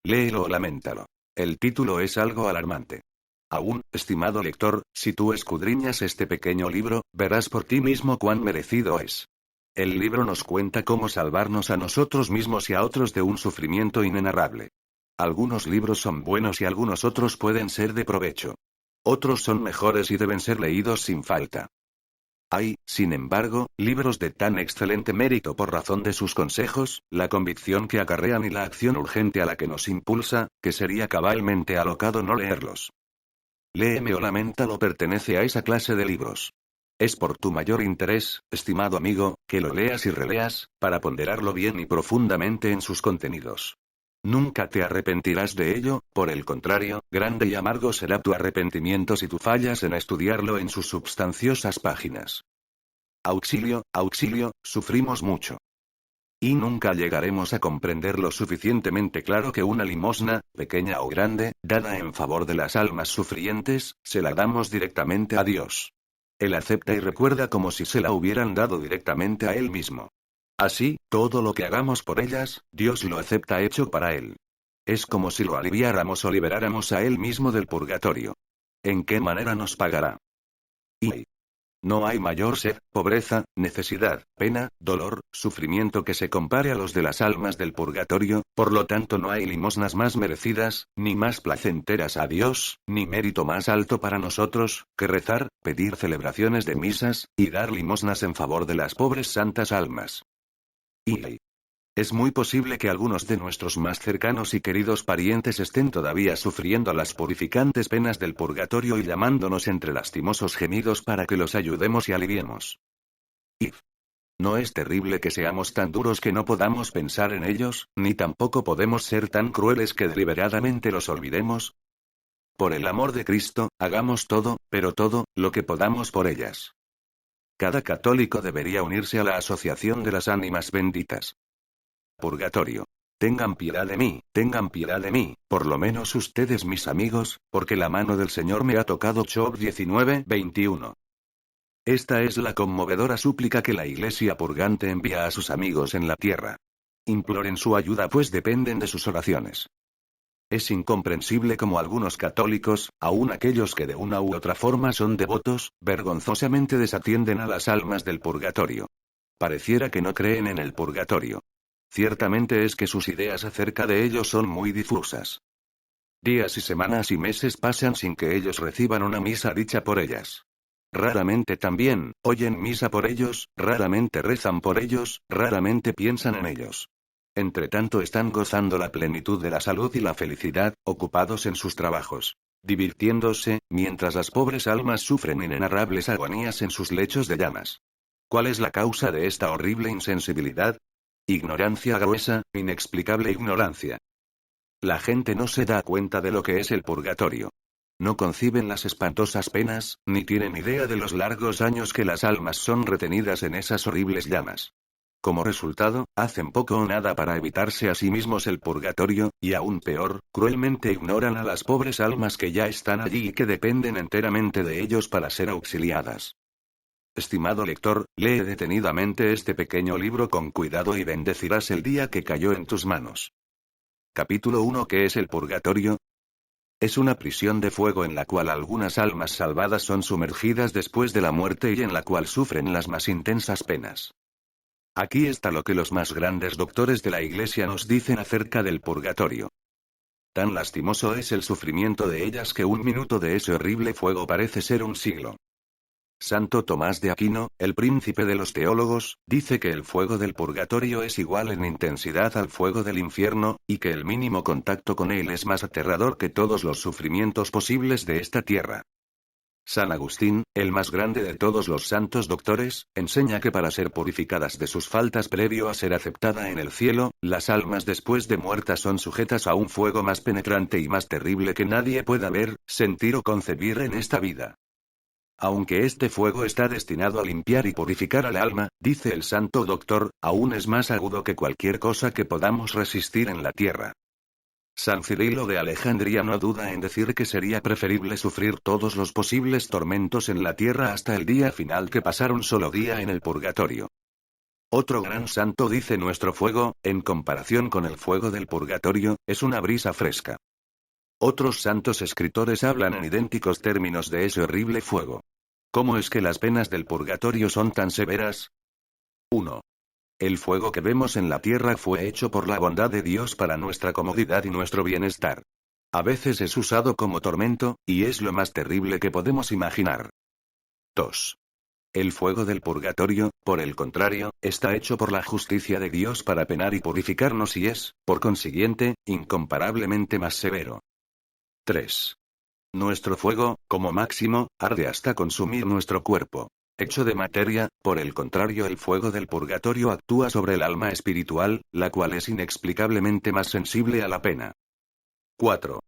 Léelo o laméntalo. El título es algo alarmante. Aún, estimado lector, si tú escudriñas este pequeño libro, verás por ti mismo cuán merecido es. El libro nos cuenta cómo salvarnos a nosotros mismos y a otros de un sufrimiento inenarrable. Algunos libros son buenos y algunos otros pueden ser de provecho. Otros son mejores y deben ser leídos sin falta. Hay, sin embargo, libros de tan excelente mérito por razón de sus consejos, la convicción que acarrean y la acción urgente a la que nos impulsa, que sería cabalmente alocado no leerlos. Léeme o laméntalo pertenece a esa clase de libros. Es por tu mayor interés, estimado amigo, que lo leas y releas, para ponderarlo bien y profundamente en sus contenidos. Nunca te arrepentirás de ello, por el contrario, grande y amargo será tu arrepentimiento si tú fallas en estudiarlo en sus substanciosas páginas. Auxilio, auxilio, sufrimos mucho. Y nunca llegaremos a comprender lo suficientemente claro que una limosna, pequeña o grande, dada en favor de las almas sufrientes, se la damos directamente a Dios. Él acepta y recuerda como si se la hubieran dado directamente a Él mismo. Así, todo lo que hagamos por ellas, Dios lo acepta hecho para Él. Es como si lo aliviáramos o liberáramos a Él mismo del purgatorio. ¿En qué manera nos pagará? Y no hay mayor sed, pobreza, necesidad, pena, dolor, sufrimiento que se compare a los de las almas del purgatorio, por lo tanto no hay limosnas más merecidas, ni más placenteras a Dios, ni mérito más alto para nosotros, que rezar, pedir celebraciones de misas, y dar limosnas en favor de las pobres santas almas. Y es muy posible que algunos de nuestros más cercanos y queridos parientes estén todavía sufriendo las purificantes penas del purgatorio y llamándonos entre lastimosos gemidos para que los ayudemos y aliviemos. Y ¿no es terrible que seamos tan duros que no podamos pensar en ellos, ni tampoco podemos ser tan crueles que deliberadamente los olvidemos? Por el amor de Cristo, hagamos todo, pero todo, lo que podamos por ellas. Cada católico debería unirse a la asociación de las ánimas benditas. Purgatorio. Tengan piedad de mí, por lo menos ustedes mis amigos, porque la mano del Señor me ha tocado. Job 19:21. Esta es la conmovedora súplica que la Iglesia purgante envía a sus amigos en la tierra. Imploren su ayuda pues dependen de sus oraciones. Es incomprensible cómo algunos católicos, aun aquellos que de una u otra forma son devotos, vergonzosamente desatienden a las almas del purgatorio. Pareciera que no creen en el purgatorio. Ciertamente es que sus ideas acerca de ello son muy difusas. Días y semanas y meses pasan sin que ellos reciban una misa dicha por ellas. Raramente también oyen misa por ellos, raramente rezan por ellos, raramente piensan en ellos. Entretanto están gozando la plenitud de la salud y la felicidad, ocupados en sus trabajos, divirtiéndose, mientras las pobres almas sufren inenarrables agonías en sus lechos de llamas. ¿Cuál es la causa de esta horrible insensibilidad? Ignorancia gruesa, inexplicable ignorancia. La gente no se da cuenta de lo que es el purgatorio. No conciben las espantosas penas, ni tienen idea de los largos años que las almas son retenidas en esas horribles llamas. Como resultado, hacen poco o nada para evitarse a sí mismos el purgatorio, y aún peor, cruelmente ignoran a las pobres almas que ya están allí y que dependen enteramente de ellos para ser auxiliadas. Estimado lector, lee detenidamente este pequeño libro con cuidado y bendecirás el día que cayó en tus manos. Capítulo 1. ¿Qué es el purgatorio? Es una prisión de fuego en la cual algunas almas salvadas son sumergidas después de la muerte y en la cual sufren las más intensas penas. Aquí está lo que los más grandes doctores de la Iglesia nos dicen acerca del purgatorio. Tan lastimoso es el sufrimiento de ellas que un minuto de ese horrible fuego parece ser un siglo. Santo Tomás de Aquino, el príncipe de los teólogos, dice que el fuego del purgatorio es igual en intensidad al fuego del infierno, y que el mínimo contacto con él es más aterrador que todos los sufrimientos posibles de esta tierra. San Agustín, el más grande de todos los santos doctores, enseña que para ser purificadas de sus faltas previo a ser aceptada en el cielo, las almas después de muertas son sujetas a un fuego más penetrante y más terrible que nadie pueda ver, sentir o concebir en esta vida. Aunque este fuego está destinado a limpiar y purificar al alma, dice el santo doctor, aún es más agudo que cualquier cosa que podamos resistir en la tierra. San Cirilo de Alejandría no duda en decir que sería preferible sufrir todos los posibles tormentos en la tierra hasta el día final que pasar un solo día en el purgatorio. Otro gran santo dice: nuestro fuego, en comparación con el fuego del purgatorio, es una brisa fresca. Otros santos escritores hablan en idénticos términos de ese horrible fuego. ¿Cómo es que las penas del purgatorio son tan severas? 1. El fuego que vemos en la tierra fue hecho por la bondad de Dios para nuestra comodidad y nuestro bienestar. A veces es usado como tormento, y es lo más terrible que podemos imaginar. 2. El fuego del purgatorio, por el contrario, está hecho por la justicia de Dios para penar y purificarnos y es, por consiguiente, incomparablemente más severo. 3. Nuestro fuego, como máximo, arde hasta consumir nuestro cuerpo. Hecho de materia, por el contrario, el fuego del purgatorio actúa sobre el alma espiritual, la cual es inexplicablemente más sensible a la pena. 4.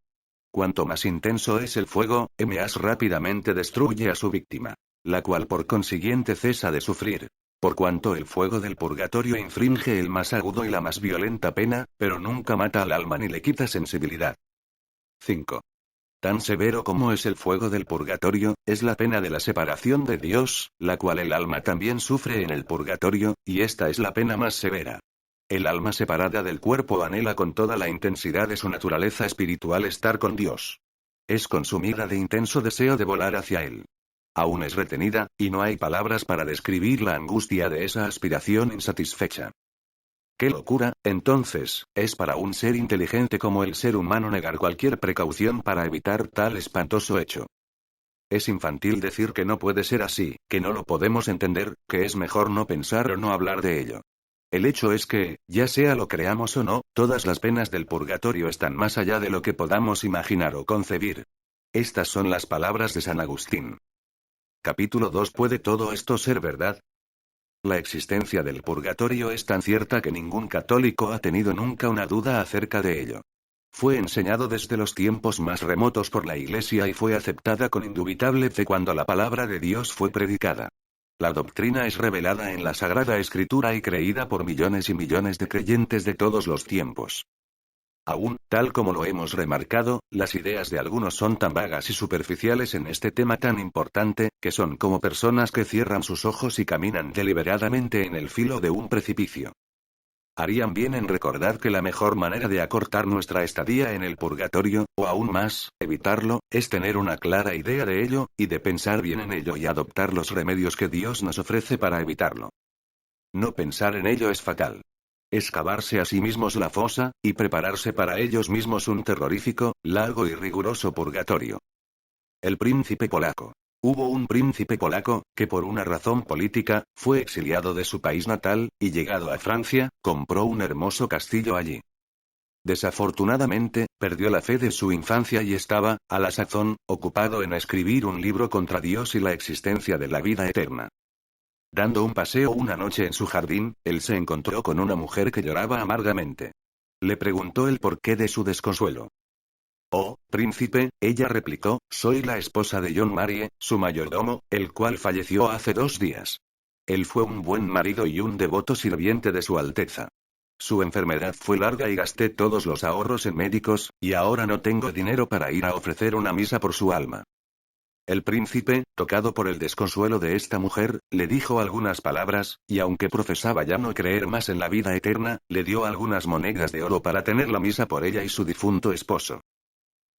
Cuanto más intenso es el fuego, más rápidamente destruye a su víctima, la cual por consiguiente cesa de sufrir. Por cuanto el fuego del purgatorio infringe el más agudo y la más violenta pena, pero nunca mata al alma ni le quita sensibilidad. 5. Tan severo como es el fuego del purgatorio, es la pena de la separación de Dios, la cual el alma también sufre en el purgatorio, y esta es la pena más severa. El alma separada del cuerpo anhela con toda la intensidad de su naturaleza espiritual estar con Dios. Es consumida de intenso deseo de volar hacia Él. Aún es retenida, y no hay palabras para describir la angustia de esa aspiración insatisfecha. ¡Qué locura, entonces, es para un ser inteligente como el ser humano negar cualquier precaución para evitar tal espantoso hecho! Es infantil decir que no puede ser así, que no lo podemos entender, que es mejor no pensar o no hablar de ello. El hecho es que, ya sea lo creamos o no, todas las penas del purgatorio están más allá de lo que podamos imaginar o concebir. Estas son las palabras de San Agustín. Capítulo 2. ¿Puede todo esto ser verdad? La existencia del purgatorio es tan cierta que ningún católico ha tenido nunca una duda acerca de ello. Fue enseñado desde los tiempos más remotos por la Iglesia y fue aceptada con indubitable fe cuando la palabra de Dios fue predicada. La doctrina es revelada en la Sagrada Escritura y creída por millones y millones de creyentes de todos los tiempos. Aún, tal como lo hemos remarcado, las ideas de algunos son tan vagas y superficiales en este tema tan importante, que son como personas que cierran sus ojos y caminan deliberadamente en el filo de un precipicio. Harían bien en recordar que la mejor manera de acortar nuestra estadía en el purgatorio, o aún más, evitarlo, es tener una clara idea de ello, y de pensar bien en ello y adoptar los remedios que Dios nos ofrece para evitarlo. No pensar en ello es fatal. Es cavarse a sí mismos la fosa, y prepararse para ellos mismos un terrorífico, largo y riguroso purgatorio. El príncipe polaco. Hubo un príncipe polaco, que por una razón política, fue exiliado de su país natal, y llegado a Francia, compró un hermoso castillo allí. Desafortunadamente, perdió la fe de su infancia y estaba, a la sazón, ocupado en escribir un libro contra Dios y la existencia de la vida eterna. Dando un paseo una noche en su jardín, él se encontró con una mujer que lloraba amargamente. Le preguntó el porqué de su desconsuelo. «Oh, príncipe», ella replicó, «soy la esposa de John Marie, su mayordomo, el cual falleció hace 2 días. Él fue un buen marido y un devoto sirviente de su Alteza. Su enfermedad fue larga y gasté todos los ahorros en médicos, y ahora no tengo dinero para ir a ofrecer una misa por su alma». El príncipe, tocado por el desconsuelo de esta mujer, le dijo algunas palabras, y aunque profesaba ya no creer más en la vida eterna, le dio algunas monedas de oro para tener la misa por ella y su difunto esposo.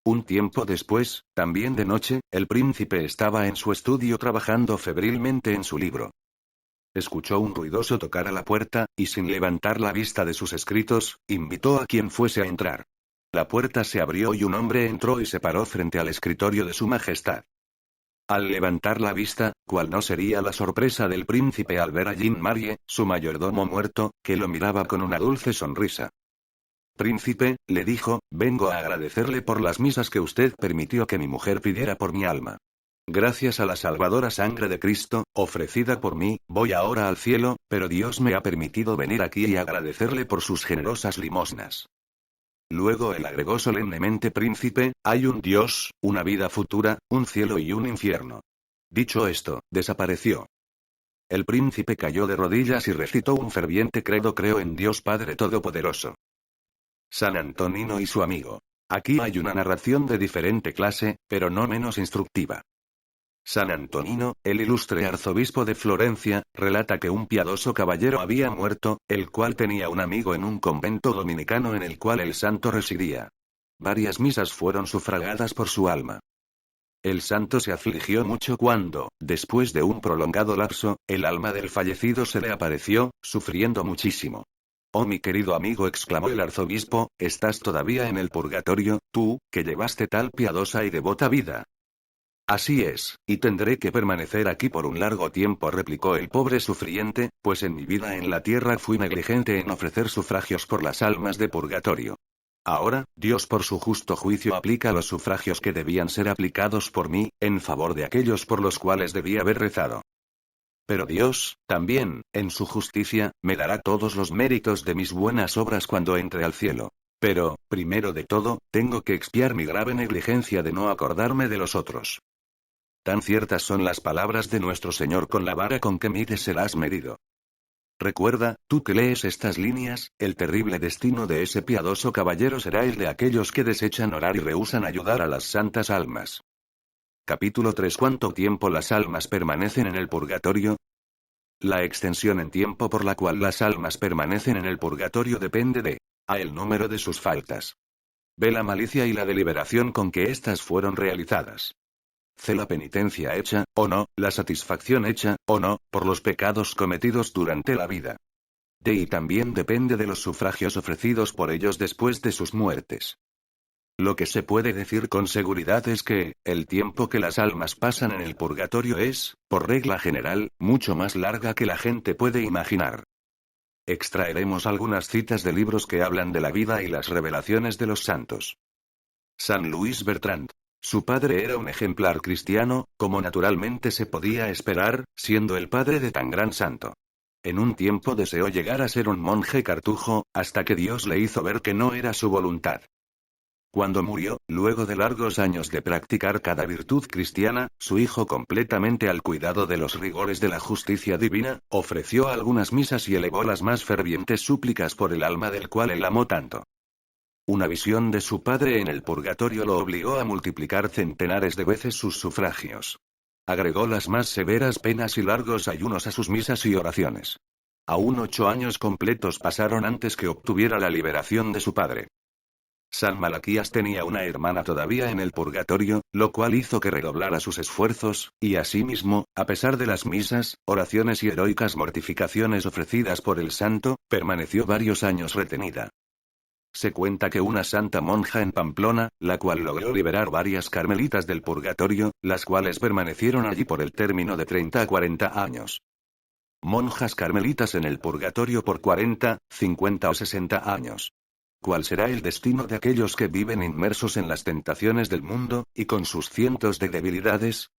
Un tiempo después, también de noche, el príncipe estaba en su estudio trabajando febrilmente en su libro. Escuchó un ruidoso tocar a la puerta, y sin levantar la vista de sus escritos, invitó a quien fuese a entrar. La puerta se abrió y un hombre entró y se paró frente al escritorio de su majestad. Al levantar la vista, cuál no sería la sorpresa del príncipe al ver a Jean Marie, su mayordomo muerto, que lo miraba con una dulce sonrisa. «Príncipe», le dijo, «vengo a agradecerle por las misas que usted permitió que mi mujer pidiera por mi alma. Gracias a la salvadora sangre de Cristo, ofrecida por mí, voy ahora al cielo, pero Dios me ha permitido venir aquí y agradecerle por sus generosas limosnas». Luego él agregó solemnemente: «Príncipe, hay un Dios, una vida futura, un cielo y un infierno». Dicho esto, desapareció. El príncipe cayó de rodillas y recitó un ferviente credo: «Creo en Dios Padre Todopoderoso». San Antonino y su amigo. Aquí hay una narración de diferente clase, pero no menos instructiva. San Antonino, el ilustre arzobispo de Florencia, relata que un piadoso caballero había muerto, el cual tenía un amigo en un convento dominicano en el cual el santo residía. Varias misas fueron sufragadas por su alma. El santo se afligió mucho cuando, después de un prolongado lapso, el alma del fallecido se le apareció, sufriendo muchísimo. «Oh mi querido amigo», exclamó el arzobispo, «estás todavía en el purgatorio, tú, que llevaste tal piadosa y devota vida». «Así es, y tendré que permanecer aquí por un largo tiempo», replicó el pobre sufriente, «pues en mi vida en la tierra fui negligente en ofrecer sufragios por las almas de purgatorio. Ahora, Dios por su justo juicio aplica los sufragios que debían ser aplicados por mí, en favor de aquellos por los cuales debía haber rezado. Pero Dios, también, en su justicia, me dará todos los méritos de mis buenas obras cuando entre al cielo. Pero, primero de todo, tengo que expiar mi grave negligencia de no acordarme de los otros». Tan ciertas son las palabras de nuestro Señor: con la vara con que mides serás medido. Recuerda, tú que lees estas líneas, el terrible destino de ese piadoso caballero será el de aquellos que desechan orar y rehúsan ayudar a las santas almas. Capítulo 3. ¿Cuánto tiempo las almas permanecen en el purgatorio? La extensión en tiempo por la cual las almas permanecen en el purgatorio depende de a. El número de sus faltas. B. La malicia y la deliberación con que éstas fueron realizadas. C. La penitencia hecha, o no, la satisfacción hecha, o no, por los pecados cometidos durante la vida. D. Y también depende de los sufragios ofrecidos por ellos después de sus muertes. Lo que se puede decir con seguridad es que, el tiempo que las almas pasan en el purgatorio es, por regla general, mucho más larga que la gente puede imaginar. Extraeremos algunas citas de libros que hablan de la vida y las revelaciones de los santos. San Luis Bertrand. Su padre era un ejemplar cristiano, como naturalmente se podía esperar, siendo el padre de tan gran santo. En un tiempo deseó llegar a ser un monje cartujo, hasta que Dios le hizo ver que no era su voluntad. Cuando murió, luego de largos años de practicar cada virtud cristiana, su hijo, completamente al cuidado de los rigores de la justicia divina, ofreció algunas misas y elevó las más fervientes súplicas por el alma del cual él amó tanto. Una visión de su padre en el purgatorio lo obligó a multiplicar centenares de veces sus sufragios. Agregó las más severas penas y largos ayunos a sus misas y oraciones. Aún 8 años completos pasaron antes que obtuviera la liberación de su padre. San Malaquías tenía una hermana todavía en el purgatorio, lo cual hizo que redoblara sus esfuerzos, y asimismo, a pesar de las misas, oraciones y heroicas mortificaciones ofrecidas por el santo, permaneció varios años retenida. Se cuenta que una santa monja en Pamplona, la cual logró liberar varias carmelitas del purgatorio, las cuales permanecieron allí por el término de 30 a 40 años. Monjas carmelitas en el purgatorio por 40, 50 o 60 años. ¿Cuál será el destino de aquellos que viven inmersos en las tentaciones del mundo, y con sus cientos de debilidades?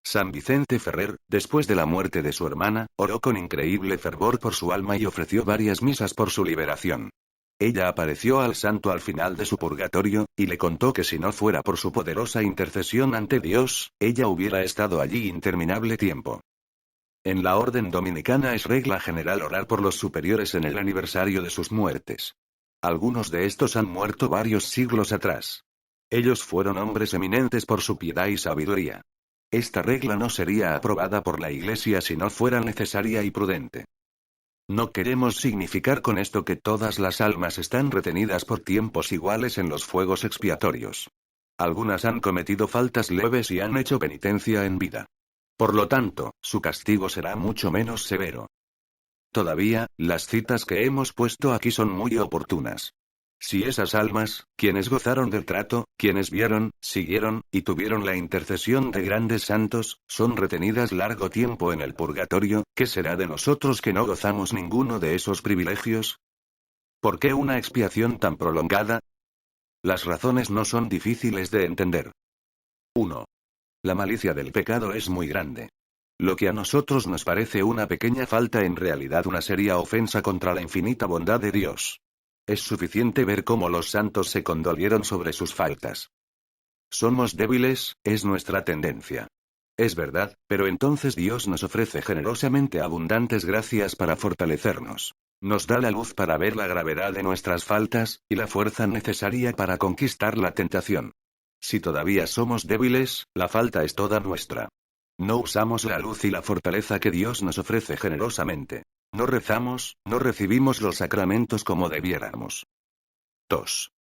San Vicente Ferrer, después de la muerte de su hermana, oró con increíble fervor por su alma y ofreció varias misas por su liberación. Ella apareció al santo al final de su purgatorio, y le contó que si no fuera por su poderosa intercesión ante Dios, ella hubiera estado allí interminable tiempo. En la orden dominicana es regla general orar por los superiores en el aniversario de sus muertes. Algunos de estos han muerto varios siglos atrás. Ellos fueron hombres eminentes por su piedad y sabiduría. Esta regla no sería aprobada por la Iglesia si no fuera necesaria y prudente. No queremos significar con esto que todas las almas están retenidas por tiempos iguales en los fuegos expiatorios. Algunas han cometido faltas leves y han hecho penitencia en vida. Por lo tanto, su castigo será mucho menos severo. Todavía, las citas que hemos puesto aquí son muy oportunas. Si esas almas, quienes gozaron del trato, quienes vieron, siguieron, y tuvieron la intercesión de grandes santos, son retenidas largo tiempo en el purgatorio, ¿qué será de nosotros que no gozamos ninguno de esos privilegios? ¿Por qué una expiación tan prolongada? Las razones no son difíciles de entender. 1. La malicia del pecado es muy grande. Lo que a nosotros nos parece una pequeña falta en realidad una seria ofensa contra la infinita bondad de Dios. Es suficiente ver cómo los santos se condolieron sobre sus faltas. Somos débiles, es nuestra tendencia. Es verdad, pero entonces Dios nos ofrece generosamente abundantes gracias para fortalecernos. Nos da la luz para ver la gravedad de nuestras faltas, y la fuerza necesaria para conquistar la tentación. Si todavía somos débiles, la falta es toda nuestra. No usamos la luz y la fortaleza que Dios nos ofrece generosamente. No rezamos, no recibimos los sacramentos como debiéramos. 2.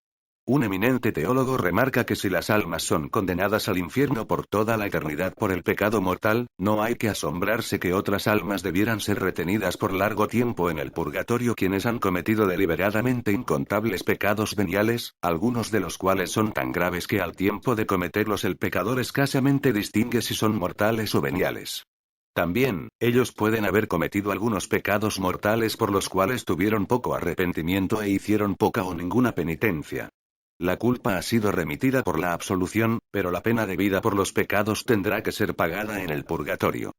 Un eminente teólogo remarca que si las almas son condenadas al infierno por toda la eternidad por el pecado mortal, no hay que asombrarse que otras almas debieran ser retenidas por largo tiempo en el purgatorio quienes han cometido deliberadamente incontables pecados veniales, algunos de los cuales son tan graves que al tiempo de cometerlos el pecador escasamente distingue si son mortales o veniales. También, ellos pueden haber cometido algunos pecados mortales por los cuales tuvieron poco arrepentimiento e hicieron poca o ninguna penitencia. La culpa ha sido remitida por la absolución, pero la pena debida por los pecados tendrá que ser pagada en el purgatorio.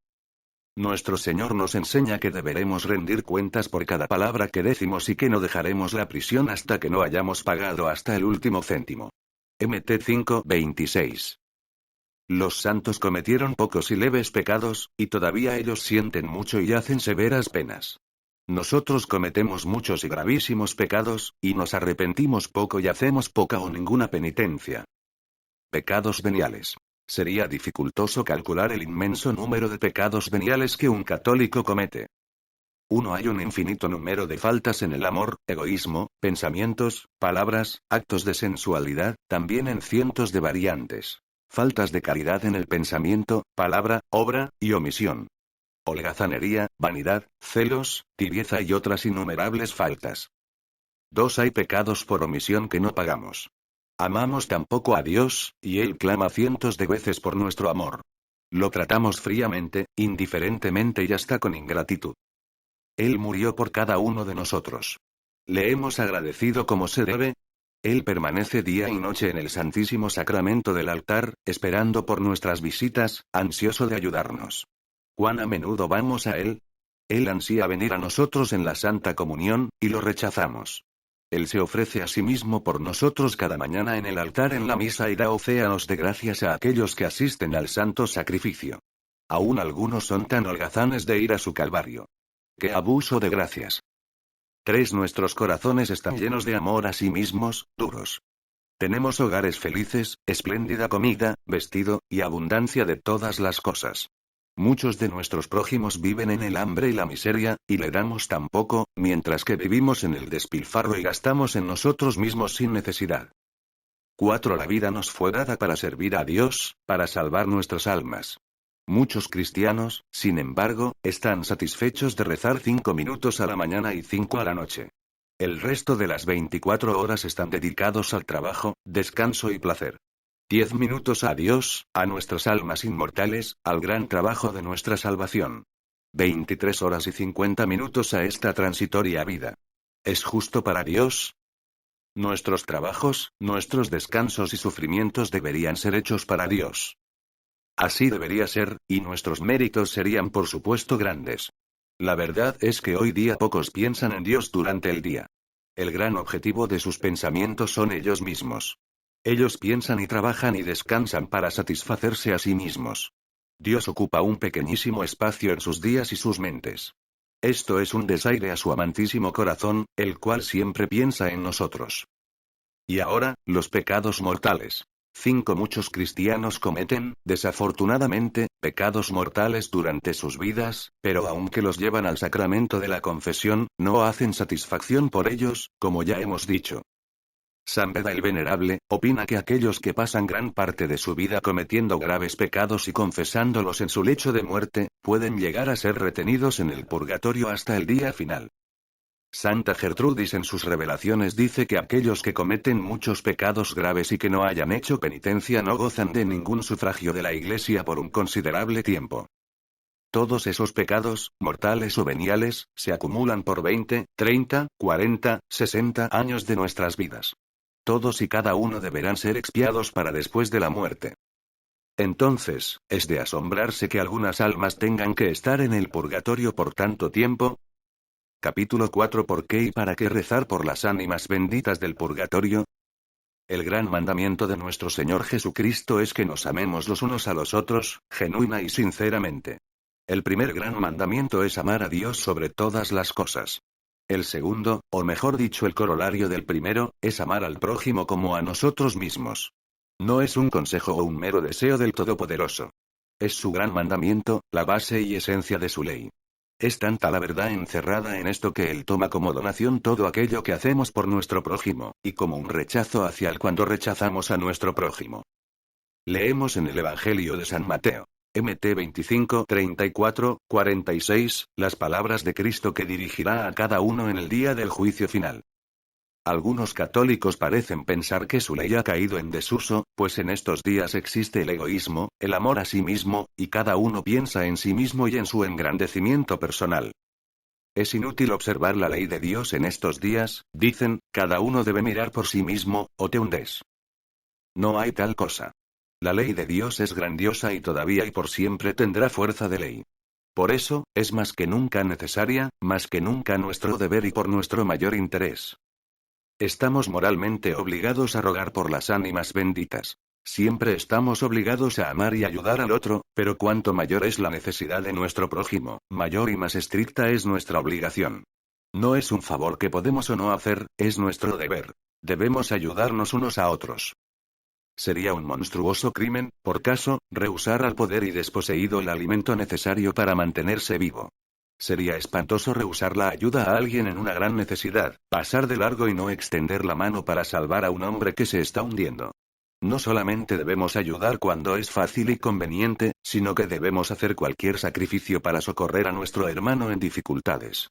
Nuestro Señor nos enseña que deberemos rendir cuentas por cada palabra que decimos y que no dejaremos la prisión hasta que no hayamos pagado hasta el último céntimo. Mt 5:26. Los santos cometieron pocos y leves pecados, y todavía ellos sienten mucho y hacen severas penas. Nosotros cometemos muchos y gravísimos pecados, y nos arrepentimos poco y hacemos poca o ninguna penitencia. Pecados veniales. Sería dificultoso calcular el inmenso número de pecados veniales que un católico comete. Hay un infinito número de faltas en el amor, egoísmo, pensamientos, palabras, actos de sensualidad, también en cientos de variantes. Faltas de caridad en el pensamiento, palabra, obra, y omisión. Holgazanería, vanidad, celos, tibieza y otras innumerables faltas. 2. Hay pecados por omisión que no pagamos. Amamos tan poco a Dios, y Él clama cientos de veces por nuestro amor. Lo tratamos fríamente, indiferentemente y hasta con ingratitud. Él murió por cada uno de nosotros. ¿Le hemos agradecido como se debe? Él permanece día y noche en el Santísimo Sacramento del altar, esperando por nuestras visitas, ansioso de ayudarnos. ¿Cuán a menudo vamos a Él? Él ansía venir a nosotros en la Santa Comunión, y lo rechazamos. Él se ofrece a sí mismo por nosotros cada mañana en el altar en la misa y da océanos de gracias a aquellos que asisten al santo sacrificio. Aún algunos son tan holgazanes de ir a su calvario. ¡Qué abuso de gracias! 3. Nuestros corazones están llenos de amor a sí mismos, duros. Tenemos hogares felices, espléndida comida, vestido, y abundancia de todas las cosas. Muchos de nuestros prójimos viven en el hambre y la miseria, y le damos tan poco, mientras que vivimos en el despilfarro y gastamos en nosotros mismos sin necesidad. 4. La vida nos fue dada para servir a Dios, para salvar nuestras almas. Muchos cristianos, sin embargo, están satisfechos de rezar 5 minutos a la mañana y 5 a la noche. El resto de las 24 horas están dedicados al trabajo, descanso y placer. 10 minutos a Dios, a nuestras almas inmortales, al gran trabajo de nuestra salvación. 23 horas y 50 minutos a esta transitoria vida. ¿Es justo para Dios? Nuestros trabajos, nuestros descansos y sufrimientos deberían ser hechos para Dios. Así debería ser, y nuestros méritos serían por supuesto grandes. La verdad es que hoy día pocos piensan en Dios durante el día. El gran objetivo de sus pensamientos son ellos mismos. Ellos piensan y trabajan y descansan para satisfacerse a sí mismos. Dios ocupa un pequeñísimo espacio en sus días y sus mentes. Esto es un desaire a su amantísimo corazón, el cual siempre piensa en nosotros. Y ahora, los pecados mortales. 5. Muchos cristianos cometen, desafortunadamente, pecados mortales durante sus vidas, pero aunque los llevan al sacramento de la confesión, no hacen satisfacción por ellos, como ya hemos dicho. San Beda el Venerable opina que aquellos que pasan gran parte de su vida cometiendo graves pecados y confesándolos en su lecho de muerte, pueden llegar a ser retenidos en el purgatorio hasta el día final. Santa Gertrudis en sus revelaciones dice que aquellos que cometen muchos pecados graves y que no hayan hecho penitencia no gozan de ningún sufragio de la Iglesia por un considerable tiempo. Todos esos pecados, mortales o veniales, se acumulan por 20, 30, 40, 60 años de nuestras vidas. Todos y cada uno deberán ser expiados para después de la muerte. Entonces, ¿es de asombrarse que algunas almas tengan que estar en el purgatorio por tanto tiempo? Capítulo 4. ¿Por qué y para qué rezar por las ánimas benditas del purgatorio? El gran mandamiento de nuestro Señor Jesucristo es que nos amemos los unos a los otros, genuina y sinceramente. El primer gran mandamiento es amar a Dios sobre todas las cosas. El segundo, o mejor dicho el corolario del primero, es amar al prójimo como a nosotros mismos. No es un consejo o un mero deseo del Todopoderoso. Es su gran mandamiento, la base y esencia de su ley. Es tanta la verdad encerrada en esto que él toma como donación todo aquello que hacemos por nuestro prójimo, y como un rechazo hacia él cuando rechazamos a nuestro prójimo. Leemos en el Evangelio de San Mateo. Mt 25, 34, 46, las palabras de Cristo que dirigirá a cada uno en el día del juicio final. Algunos católicos parecen pensar que su ley ha caído en desuso, pues en estos días existe el egoísmo, el amor a sí mismo, y cada uno piensa en sí mismo y en su engrandecimiento personal. Es inútil observar la ley de Dios en estos días, dicen, cada uno debe mirar por sí mismo, o te hundes. No hay tal cosa. La ley de Dios es grandiosa y todavía y por siempre tendrá fuerza de ley. Por eso, es más que nunca necesaria, más que nunca nuestro deber y por nuestro mayor interés. Estamos moralmente obligados a rogar por las ánimas benditas. Siempre estamos obligados a amar y ayudar al otro, pero cuanto mayor es la necesidad de nuestro prójimo, mayor y más estricta es nuestra obligación. No es un favor que podemos o no hacer, es nuestro deber. Debemos ayudarnos unos a otros. Sería un monstruoso crimen, por caso, rehusar al poder y desposeído el alimento necesario para mantenerse vivo. Sería espantoso rehusar la ayuda a alguien en una gran necesidad, pasar de largo y no extender la mano para salvar a un hombre que se está hundiendo. No solamente debemos ayudar cuando es fácil y conveniente, sino que debemos hacer cualquier sacrificio para socorrer a nuestro hermano en dificultades.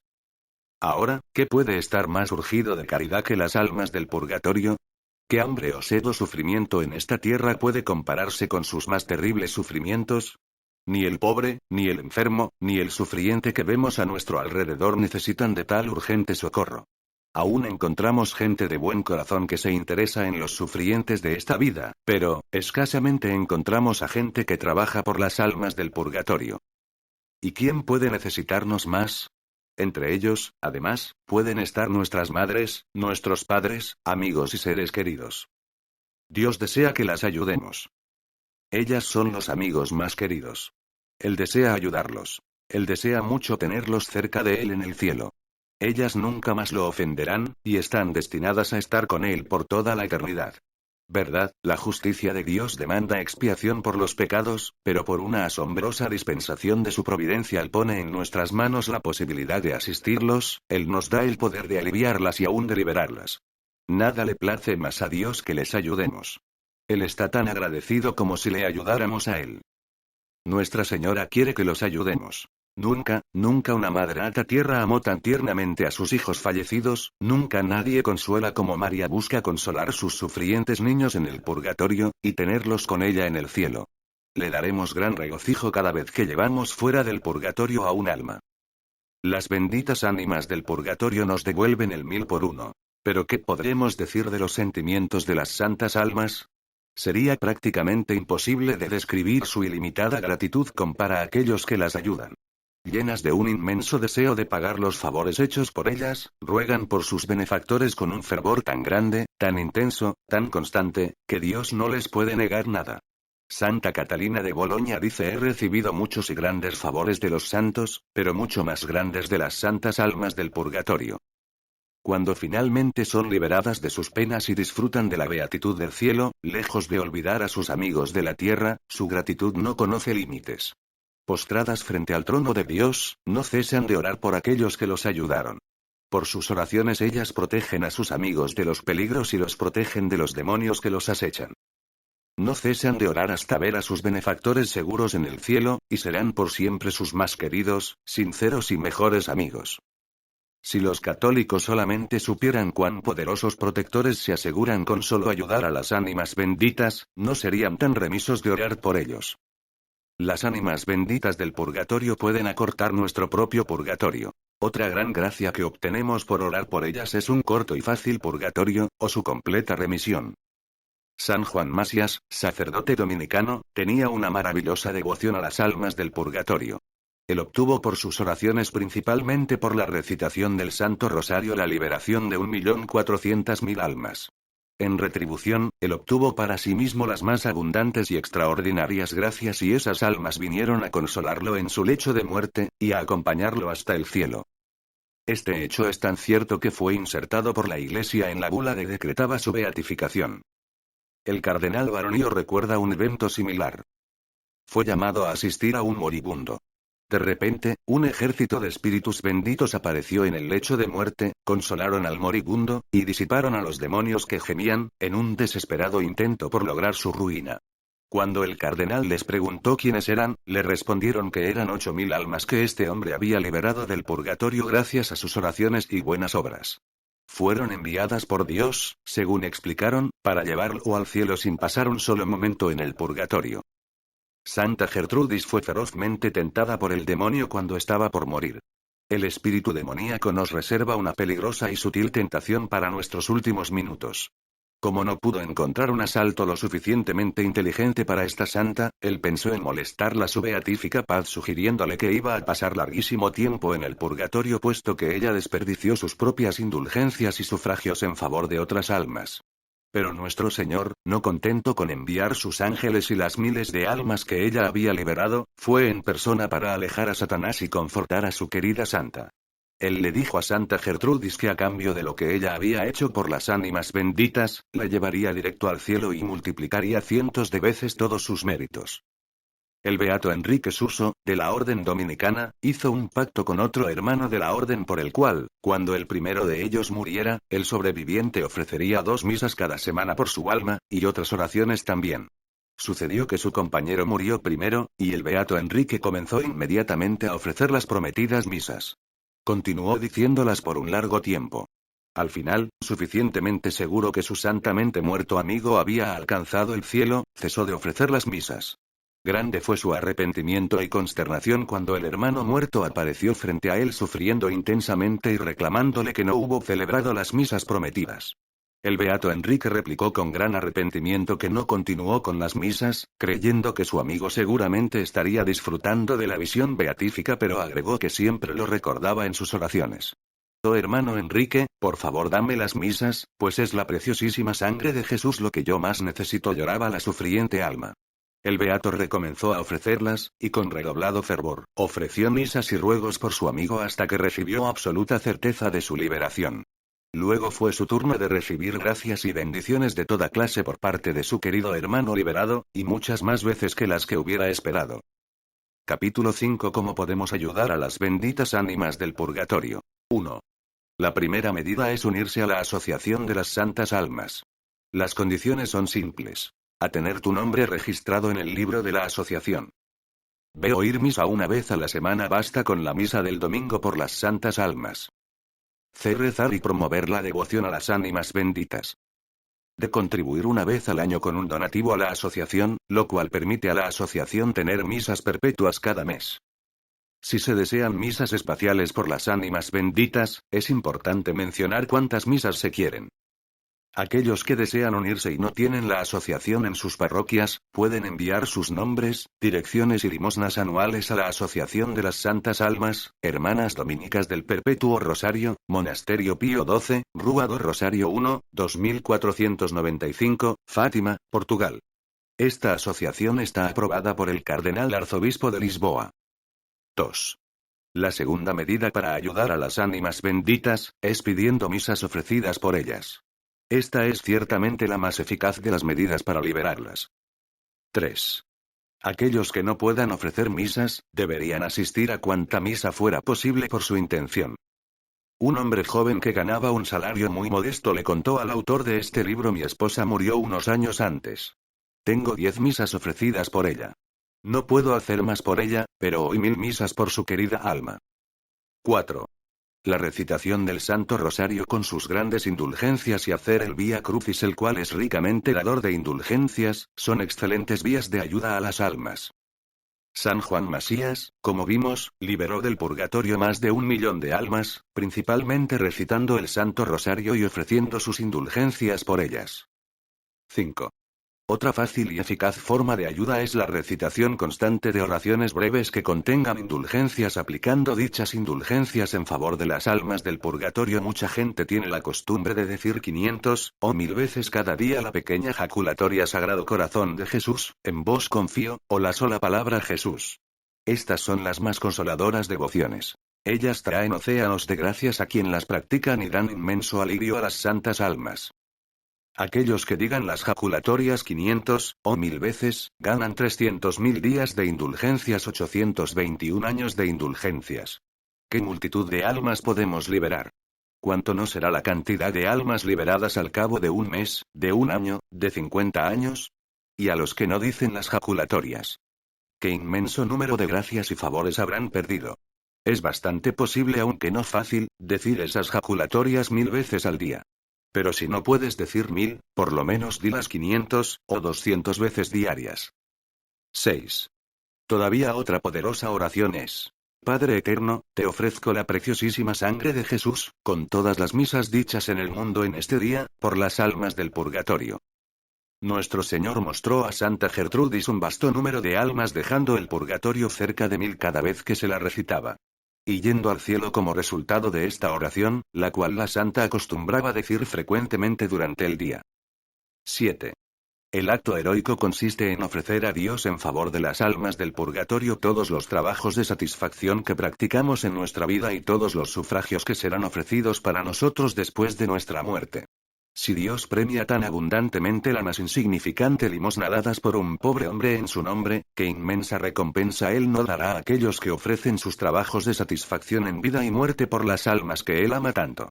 Ahora, ¿qué puede estar más urgido de caridad que las almas del purgatorio? ¿Qué hambre o sed o sufrimiento en esta tierra puede compararse con sus más terribles sufrimientos? Ni el pobre, ni el enfermo, ni el sufriente que vemos a nuestro alrededor necesitan de tal urgente socorro. Aún encontramos gente de buen corazón que se interesa en los sufrientes de esta vida, pero, escasamente encontramos a gente que trabaja por las almas del purgatorio. ¿Y quién puede necesitarnos más? Entre ellos, además, pueden estar nuestras madres, nuestros padres, amigos y seres queridos. Dios desea que las ayudemos. Ellas son los amigos más queridos. Él desea ayudarlos. Él desea mucho tenerlos cerca de Él en el cielo. Ellas nunca más lo ofenderán, y están destinadas a estar con Él por toda la eternidad. ¿Verdad? La justicia de Dios demanda expiación por los pecados, pero por una asombrosa dispensación de su providencia Él pone en nuestras manos la posibilidad de asistirlos, Él nos da el poder de aliviarlas y aún de liberarlas. Nada le place más a Dios que les ayudemos. Él está tan agradecido como si le ayudáramos a Él. Nuestra Señora quiere que los ayudemos. Nunca, nunca una madre alta tierra amó tan tiernamente a sus hijos fallecidos, nunca nadie consuela como María busca consolar sus sufrientes niños en el purgatorio, y tenerlos con ella en el cielo. Le daremos gran regocijo cada vez que llevamos fuera del purgatorio a un alma. Las benditas ánimas del purgatorio nos devuelven el 1000 por uno. Pero ¿qué podremos decir de los sentimientos de las santas almas? Sería prácticamente imposible de describir su ilimitada gratitud para aquellos que las ayudan. Llenas de un inmenso deseo de pagar los favores hechos por ellas, ruegan por sus benefactores con un fervor tan grande, tan intenso, tan constante, que Dios no les puede negar nada. Santa Catalina de Boloña dice: he recibido muchos y grandes favores de los santos, pero mucho más grandes de las santas almas del purgatorio. Cuando finalmente son liberadas de sus penas y disfrutan de la beatitud del cielo, lejos de olvidar a sus amigos de la tierra, su gratitud no conoce límites. Postradas frente al trono de Dios, no cesan de orar por aquellos que los ayudaron. Por sus oraciones ellas protegen a sus amigos de los peligros y los protegen de los demonios que los acechan. No cesan de orar hasta ver a sus benefactores seguros en el cielo, y serán por siempre sus más queridos, sinceros y mejores amigos. Si los católicos solamente supieran cuán poderosos protectores se aseguran con solo ayudar a las ánimas benditas, no serían tan remisos de orar por ellos. Las ánimas benditas del purgatorio pueden acortar nuestro propio purgatorio. Otra gran gracia que obtenemos por orar por ellas es un corto y fácil purgatorio, o su completa remisión. San Juan Masias, sacerdote dominicano, tenía una maravillosa devoción a las almas del purgatorio. Él obtuvo por sus oraciones, principalmente por la recitación del Santo Rosario, la liberación de 1.400.000 almas. En retribución, él obtuvo para sí mismo las más abundantes y extraordinarias gracias, y esas almas vinieron a consolarlo en su lecho de muerte, y a acompañarlo hasta el cielo. Este hecho es tan cierto que fue insertado por la Iglesia en la bula que decretaba su beatificación. El cardenal Baronio recuerda un evento similar. Fue llamado a asistir a un moribundo. De repente, un ejército de espíritus benditos apareció en el lecho de muerte, consolaron al moribundo, y disiparon a los demonios que gemían, en un desesperado intento por lograr su ruina. Cuando el cardenal les preguntó quiénes eran, le respondieron que eran 8000 almas que este hombre había liberado del purgatorio gracias a sus oraciones y buenas obras. Fueron enviadas por Dios, según explicaron, para llevarlo al cielo sin pasar un solo momento en el purgatorio. Santa Gertrudis fue ferozmente tentada por el demonio cuando estaba por morir. El espíritu demoníaco nos reserva una peligrosa y sutil tentación para nuestros últimos minutos. Como no pudo encontrar un asalto lo suficientemente inteligente para esta santa, él pensó en molestarla su beatífica paz sugiriéndole que iba a pasar larguísimo tiempo en el purgatorio puesto que ella desperdició sus propias indulgencias y sufragios en favor de otras almas. Pero nuestro Señor, no contento con enviar sus ángeles y las miles de almas que ella había liberado, fue en persona para alejar a Satanás y confortar a su querida santa. Él le dijo a Santa Gertrudis que a cambio de lo que ella había hecho por las ánimas benditas, la llevaría directo al cielo y multiplicaría cientos de veces todos sus méritos. El beato Enrique Suso, de la orden dominicana, hizo un pacto con otro hermano de la orden por el cual, cuando el primero de ellos muriera, el sobreviviente ofrecería 2 misas cada semana por su alma, y otras oraciones también. Sucedió que su compañero murió primero, y el beato Enrique comenzó inmediatamente a ofrecer las prometidas misas. Continuó diciéndolas por un largo tiempo. Al final, suficientemente seguro que su santamente muerto amigo había alcanzado el cielo, cesó de ofrecer las misas. Grande fue su arrepentimiento y consternación cuando el hermano muerto apareció frente a él sufriendo intensamente y reclamándole que no hubo celebrado las misas prometidas. El beato Enrique replicó con gran arrepentimiento que no continuó con las misas, creyendo que su amigo seguramente estaría disfrutando de la visión beatífica, pero agregó que siempre lo recordaba en sus oraciones. Oh hermano Enrique, por favor dame las misas, pues es la preciosísima sangre de Jesús lo que yo más necesito, lloraba la sufriente alma. El beato recomenzó a ofrecerlas, y con redoblado fervor, ofreció misas y ruegos por su amigo hasta que recibió absoluta certeza de su liberación. Luego fue su turno de recibir gracias y bendiciones de toda clase por parte de su querido hermano liberado, y muchas más veces que las que hubiera esperado. Capítulo 5. ¿Cómo podemos ayudar a las benditas ánimas del purgatorio? 1. La primera medida es unirse a la Asociación de las Santas Almas. Las condiciones son simples. A tener tu nombre registrado en el libro de la asociación. B. Oír misa una vez a la semana, basta con la misa del domingo por las santas almas. C. Rezar y promover la devoción a las ánimas benditas. D. Contribuir una vez al año con un donativo a la asociación, lo cual permite a la asociación tener misas perpetuas cada mes. Si se desean misas espaciales por las ánimas benditas, es importante mencionar cuántas misas se quieren. Aquellos que desean unirse y no tienen la asociación en sus parroquias, pueden enviar sus nombres, direcciones y limosnas anuales a la Asociación de las Santas Almas, Hermanas Dominicas del Perpetuo Rosario, Monasterio Pío XII, Rua do Rosario 1, 2495, Fátima, Portugal. Esta asociación está aprobada por el Cardenal Arzobispo de Lisboa. 2. La segunda medida para ayudar a las ánimas benditas, es pidiendo misas ofrecidas por ellas. Esta es ciertamente la más eficaz de las medidas para liberarlas. 3. Aquellos que no puedan ofrecer misas, deberían asistir a cuanta misa fuera posible por su intención. Un hombre joven que ganaba un salario muy modesto le contó al autor de este libro: mi esposa murió unos años antes. Tengo 10 misas ofrecidas por ella. No puedo hacer más por ella, pero hoy 1000 misas por su querida alma. 4. La recitación del Santo Rosario con sus grandes indulgencias y hacer el Vía Crucis, el cual es ricamente dador de indulgencias, son excelentes vías de ayuda a las almas. San Juan Masías, como vimos, liberó del purgatorio más de 1 millón de almas, principalmente recitando el Santo Rosario y ofreciendo sus indulgencias por ellas. 5. Otra fácil y eficaz forma de ayuda es la recitación constante de oraciones breves que contengan indulgencias, aplicando dichas indulgencias en favor de las almas del purgatorio. Mucha gente tiene la costumbre de decir 500 o 1000 veces cada día la pequeña jaculatoria Sagrado Corazón de Jesús, en vos confío, o la sola palabra Jesús. Estas son las más consoladoras devociones. Ellas traen océanos de gracias a quien las practican y dan inmenso alivio a las santas almas. Aquellos que digan las jaculatorias 500, o 1000 veces, ganan 300.000 días de indulgencias, 821 años de indulgencias. ¿Qué multitud de almas podemos liberar? ¿Cuánto no será la cantidad de almas liberadas al cabo de un mes, de un año, de 50 años? Y a los que no dicen las jaculatorias, ¿qué inmenso número de gracias y favores habrán perdido? Es bastante posible, aunque no fácil, decir esas jaculatorias 1000 veces al día. Pero si no puedes decir 1000, por lo menos dilas 500, o 200 veces diarias. 6. Todavía otra poderosa oración es: Padre eterno, te ofrezco la preciosísima sangre de Jesús, con todas las misas dichas en el mundo en este día, por las almas del purgatorio. Nuestro Señor mostró a Santa Gertrudis un vasto número de almas dejando el purgatorio cerca de 1000 cada vez que se la recitaba. Y yendo al cielo como resultado de esta oración, la cual la santa acostumbraba decir frecuentemente durante el día. 7. El acto heroico consiste en ofrecer a Dios en favor de las almas del purgatorio todos los trabajos de satisfacción que practicamos en nuestra vida y todos los sufragios que serán ofrecidos para nosotros después de nuestra muerte. Si Dios premia tan abundantemente la más insignificante limosna dadas por un pobre hombre en su nombre, ¿qué inmensa recompensa Él no dará a aquellos que ofrecen sus trabajos de satisfacción en vida y muerte por las almas que Él ama tanto?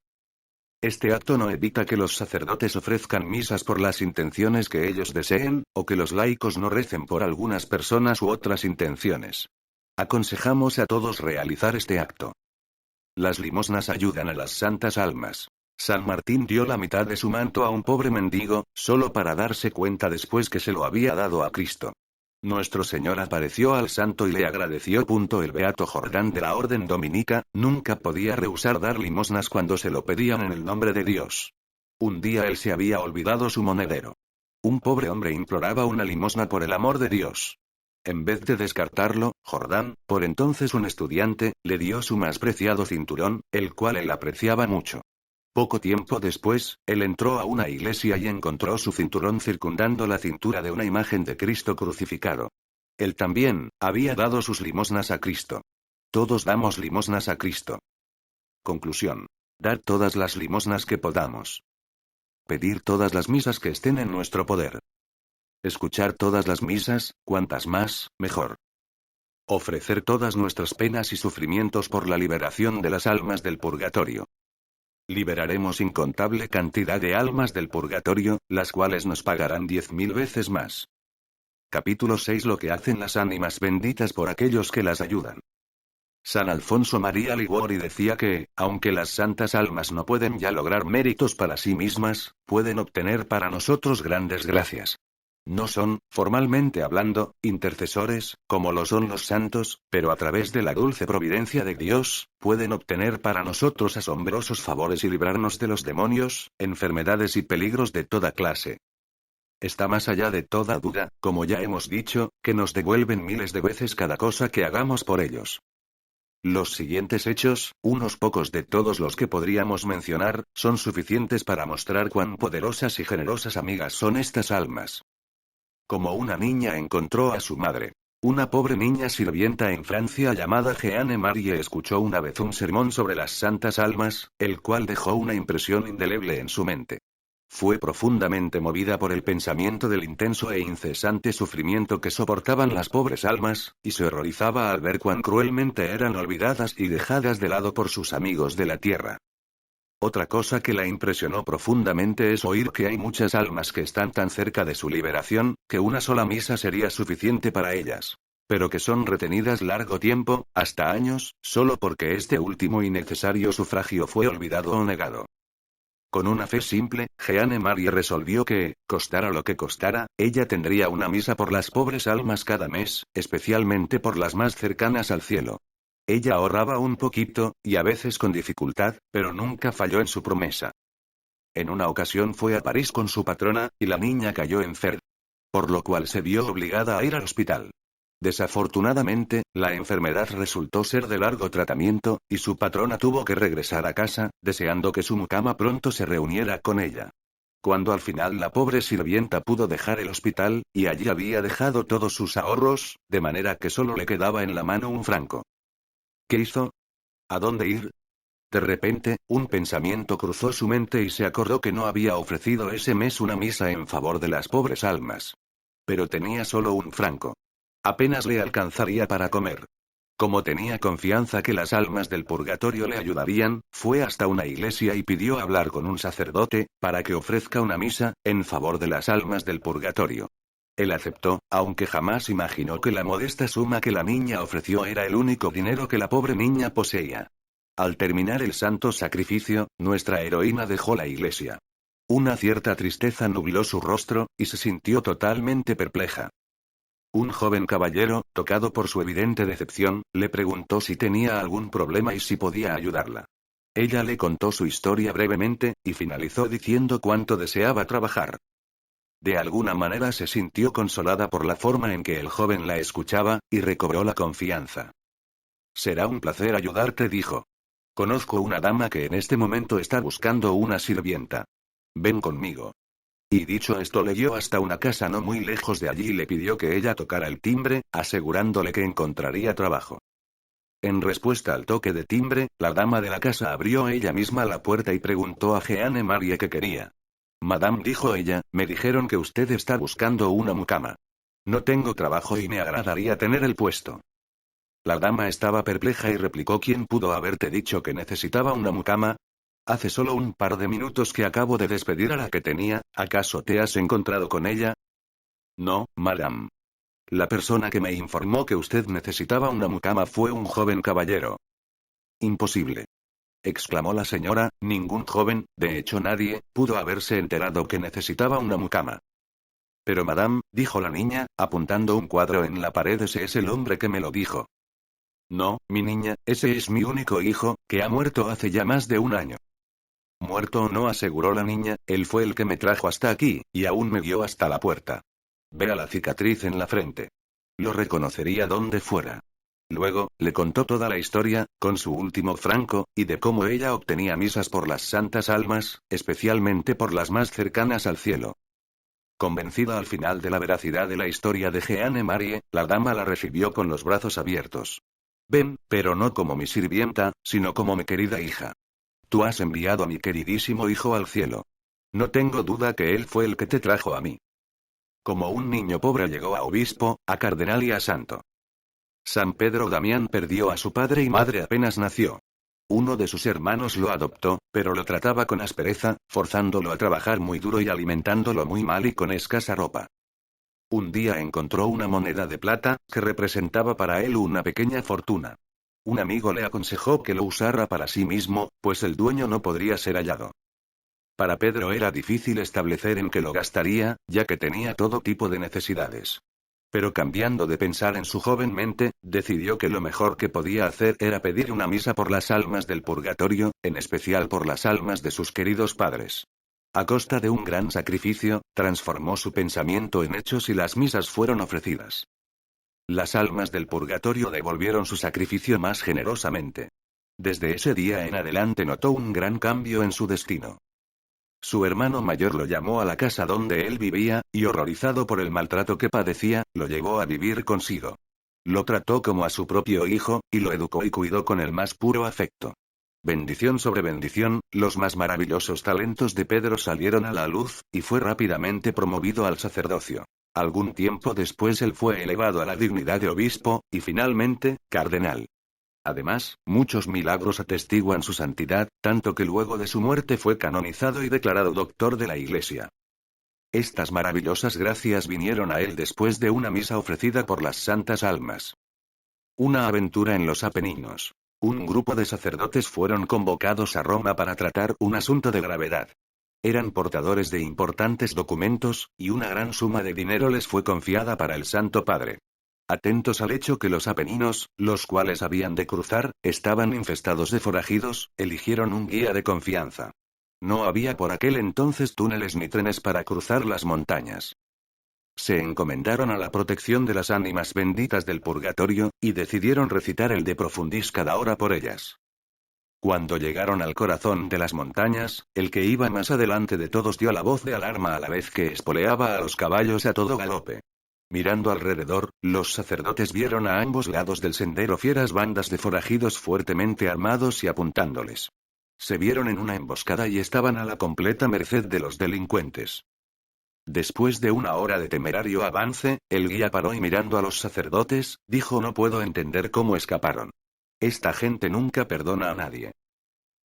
Este acto no evita que los sacerdotes ofrezcan misas por las intenciones que ellos deseen, o que los laicos no recen por algunas personas u otras intenciones. Aconsejamos a todos realizar este acto. Las limosnas ayudan a las santas almas. San Martín dio la mitad de su manto a un pobre mendigo, solo para darse cuenta después que se lo había dado a Cristo. Nuestro Señor apareció al santo y le agradeció. El beato Jordán de la Orden Dominica nunca podía rehusar dar limosnas cuando se lo pedían en el nombre de Dios. Un día él se había olvidado su monedero. Un pobre hombre imploraba una limosna por el amor de Dios. En vez de descartarlo, Jordán, por entonces un estudiante, le dio su más preciado cinturón, el cual él apreciaba mucho. Poco tiempo después, él entró a una iglesia y encontró su cinturón circundando la cintura de una imagen de Cristo crucificado. Él también había dado sus limosnas a Cristo. Todos damos limosnas a Cristo. Conclusión. Dar todas las limosnas que podamos. Pedir todas las misas que estén en nuestro poder. Escuchar todas las misas, cuantas más, mejor. Ofrecer todas nuestras penas y sufrimientos por la liberación de las almas del purgatorio. Liberaremos incontable cantidad de almas del purgatorio, las cuales nos pagarán 10.000 veces más. Capítulo 6. Lo que hacen las ánimas benditas por aquellos que las ayudan. San Alfonso María Liguori decía que, aunque las santas almas no pueden ya lograr méritos para sí mismas, pueden obtener para nosotros grandes gracias. No son, formalmente hablando, intercesores, como lo son los santos, pero a través de la dulce providencia de Dios, pueden obtener para nosotros asombrosos favores y librarnos de los demonios, enfermedades y peligros de toda clase. Está más allá de toda duda, como ya hemos dicho, que nos devuelven miles de veces cada cosa que hagamos por ellos. Los siguientes hechos, unos pocos de todos los que podríamos mencionar, son suficientes para mostrar cuán poderosas y generosas amigas son estas almas. Como una niña encontró a su madre. Una pobre niña sirvienta en Francia llamada Jeanne Marie escuchó una vez un sermón sobre las santas almas, el cual dejó una impresión indeleble en su mente. Fue profundamente movida por el pensamiento del intenso e incesante sufrimiento que soportaban las pobres almas, y se horrorizaba al ver cuán cruelmente eran olvidadas y dejadas de lado por sus amigos de la tierra. Otra cosa que la impresionó profundamente es oír que hay muchas almas que están tan cerca de su liberación, que una sola misa sería suficiente para ellas. Pero que son retenidas largo tiempo, hasta años, solo porque este último y necesario sufragio fue olvidado o negado. Con una fe simple, Jeanne Marie resolvió que, costara lo que costara, ella tendría una misa por las pobres almas cada mes, especialmente por las más cercanas al cielo. Ella ahorraba un poquito, y a veces con dificultad, pero nunca falló en su promesa. En una ocasión fue a París con su patrona, y la niña cayó enferma. Por lo cual se vio obligada a ir al hospital. Desafortunadamente, la enfermedad resultó ser de largo tratamiento, y su patrona tuvo que regresar a casa, deseando que su mucama pronto se reuniera con ella. Cuando al final la pobre sirvienta pudo dejar el hospital, y allí había dejado todos sus ahorros, de manera que solo le quedaba en la mano un franco. ¿Qué hizo? ¿A dónde ir? De repente, un pensamiento cruzó su mente y se acordó que no había ofrecido ese mes una misa en favor de las pobres almas. Pero tenía solo un franco. Apenas le alcanzaría para comer. Como tenía confianza que las almas del purgatorio le ayudarían, fue hasta una iglesia y pidió hablar con un sacerdote, para que ofrezca una misa, en favor de las almas del purgatorio. Él aceptó, aunque jamás imaginó que la modesta suma que la niña ofreció era el único dinero que la pobre niña poseía. Al terminar el santo sacrificio, nuestra heroína dejó la iglesia. Una cierta tristeza nubló su rostro, y se sintió totalmente perpleja. Un joven caballero, tocado por su evidente decepción, le preguntó si tenía algún problema y si podía ayudarla. Ella le contó su historia brevemente, y finalizó diciendo cuánto deseaba trabajar. De alguna manera se sintió consolada por la forma en que el joven la escuchaba, y recobró la confianza. «Será un placer ayudarte», dijo. «Conozco una dama que en este momento está buscando una sirvienta. Ven conmigo». Y dicho esto le guió hasta una casa no muy lejos de allí y le pidió que ella tocara el timbre, asegurándole que encontraría trabajo. En respuesta al toque de timbre, la dama de la casa abrió ella misma la puerta y preguntó a Jeanne Marie qué quería. «Madame», dijo ella, «me dijeron que usted está buscando una mucama. No tengo trabajo y me agradaría tener el puesto». La dama estaba perpleja y replicó: «¿Quién pudo haberte dicho que necesitaba una mucama? Hace solo un par de minutos que acabo de despedir a la que tenía, ¿acaso te has encontrado con ella?» «No, madame. La persona que me informó que usted necesitaba una mucama fue un joven caballero». «Imposible», exclamó la señora, «ningún joven, de hecho nadie, pudo haberse enterado que necesitaba una mucama». «Pero madame», dijo la niña, apuntando un cuadro en la pared, «ese es el hombre que me lo dijo». «No, mi niña, ese es mi único hijo, que ha muerto hace ya más de un año». «Muerto o no», aseguró la niña, «él fue el que me trajo hasta aquí, y aún me guió hasta la puerta. Vea la cicatriz en la frente. Lo reconocería donde fuera». Luego, le contó toda la historia, con su último franco, y de cómo ella obtenía misas por las santas almas, especialmente por las más cercanas al cielo. Convencida al final de la veracidad de la historia de Jeanne Marie, la dama la recibió con los brazos abiertos. «Ven, pero no como mi sirvienta, sino como mi querida hija. Tú has enviado a mi queridísimo hijo al cielo. No tengo duda que él fue el que te trajo a mí». Como un niño pobre llegó a obispo, a cardenal y a santo. San Pedro Damián perdió a su padre y madre apenas nació. Uno de sus hermanos lo adoptó, pero lo trataba con aspereza, forzándolo a trabajar muy duro y alimentándolo muy mal y con escasa ropa. Un día encontró una moneda de plata, que representaba para él una pequeña fortuna. Un amigo le aconsejó que lo usara para sí mismo, pues el dueño no podría ser hallado. Para Pedro era difícil establecer en qué lo gastaría, ya que tenía todo tipo de necesidades. Pero cambiando de pensar en su joven mente, decidió que lo mejor que podía hacer era pedir una misa por las almas del purgatorio, en especial por las almas de sus queridos padres. A costa de un gran sacrificio, transformó su pensamiento en hechos y las misas fueron ofrecidas. Las almas del purgatorio devolvieron su sacrificio más generosamente. Desde ese día en adelante notó un gran cambio en su destino. Su hermano mayor lo llamó a la casa donde él vivía, y horrorizado por el maltrato que padecía, lo llevó a vivir consigo. Lo trató como a su propio hijo, y lo educó y cuidó con el más puro afecto. Bendición sobre bendición, los más maravillosos talentos de Pedro salieron a la luz, y fue rápidamente promovido al sacerdocio. Algún tiempo después él fue elevado a la dignidad de obispo, y finalmente, cardenal. Además, muchos milagros atestiguan su santidad, tanto que luego de su muerte fue canonizado y declarado doctor de la Iglesia. Estas maravillosas gracias vinieron a él después de una misa ofrecida por las santas almas. Una aventura en los Apeninos. Un grupo de sacerdotes fueron convocados a Roma para tratar un asunto de gravedad. Eran portadores de importantes documentos, y una gran suma de dinero les fue confiada para el Santo Padre. Atentos al hecho que los Apeninos, los cuales habían de cruzar, estaban infestados de forajidos, eligieron un guía de confianza. No había por aquel entonces túneles ni trenes para cruzar las montañas. Se encomendaron a la protección de las ánimas benditas del purgatorio, y decidieron recitar el De Profundis cada hora por ellas. Cuando llegaron al corazón de las montañas, el que iba más adelante de todos dio la voz de alarma a la vez que espoleaba a los caballos a todo galope. Mirando alrededor, los sacerdotes vieron a ambos lados del sendero fieras bandas de forajidos fuertemente armados y apuntándoles. Se vieron en una emboscada y estaban a la completa merced de los delincuentes. Después de una hora de temerario avance, el guía paró y mirando a los sacerdotes, dijo: no puedo entender cómo escaparon. Esta gente nunca perdona a nadie.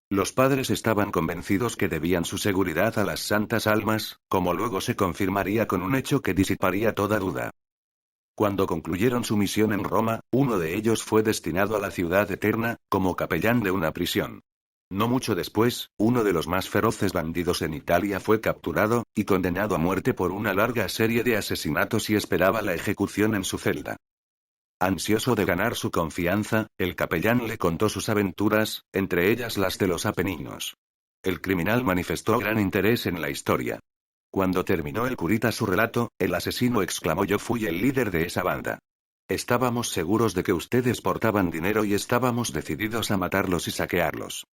Los padres estaban convencidos que debían su seguridad a las santas almas, como luego se confirmaría con un hecho que disiparía toda duda. Cuando concluyeron su misión en Roma, uno de ellos fue destinado a la ciudad eterna, como capellán de una prisión. No mucho después, uno de los más feroces bandidos en Italia fue capturado, y condenado a muerte por una larga serie de asesinatos y esperaba la ejecución en su celda. Ansioso de ganar su confianza, el capellán le contó sus aventuras, entre ellas las de los Apeninos. El criminal manifestó gran interés en la historia. Cuando terminó el curita su relato, el asesino exclamó: yo fui el líder de esa banda. Estábamos seguros de que ustedes portaban dinero y estábamos decididos a matarlos y saquearlos.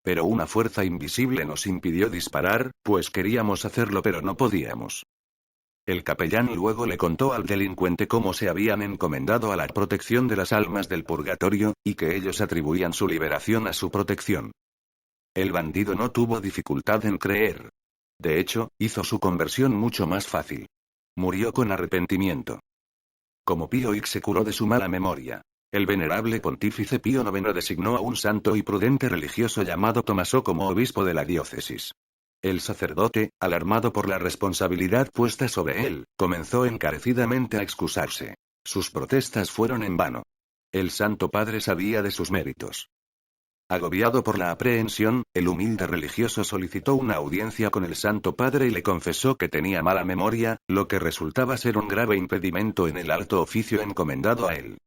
Pero una fuerza invisible nos impidió disparar, pues queríamos hacerlo pero no podíamos. El capellán luego le contó al delincuente cómo se habían encomendado a la protección de las almas del purgatorio, y que ellos atribuían su liberación a su protección. El bandido no tuvo dificultad en creer. De hecho, hizo su conversión mucho más fácil. Murió con arrepentimiento. Como Pío X se curó de su mala memoria, el venerable pontífice Pío IX designó a un santo y prudente religioso llamado Tomaso como obispo de la diócesis. El sacerdote, alarmado por la responsabilidad puesta sobre él, comenzó encarecidamente a excusarse. Sus protestas fueron en vano. El Santo Padre sabía de sus méritos. Agobiado por la aprehensión, el humilde religioso solicitó una audiencia con el Santo Padre y le confesó que tenía mala memoria, lo que resultaba ser un grave impedimento en el alto oficio encomendado a él.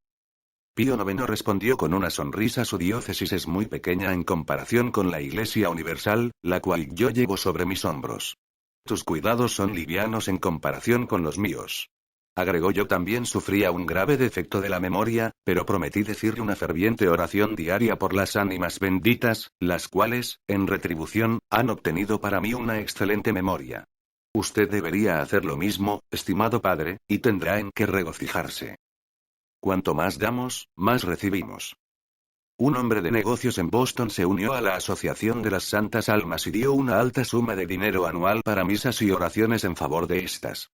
Pío IX respondió con una sonrisa: su diócesis es muy pequeña en comparación con la Iglesia Universal, la cual yo llevo sobre mis hombros. Tus cuidados son livianos en comparación con los míos. Agregó: yo también sufría un grave defecto de la memoria, pero prometí decirle una ferviente oración diaria por las ánimas benditas, las cuales, en retribución, han obtenido para mí una excelente memoria. Usted debería hacer lo mismo, estimado padre, y tendrá en qué regocijarse. Cuanto más damos, más recibimos. Un hombre de negocios en Boston se unió a la Asociación de las Santas Almas y dio una alta suma de dinero anual para misas y oraciones en favor de estas.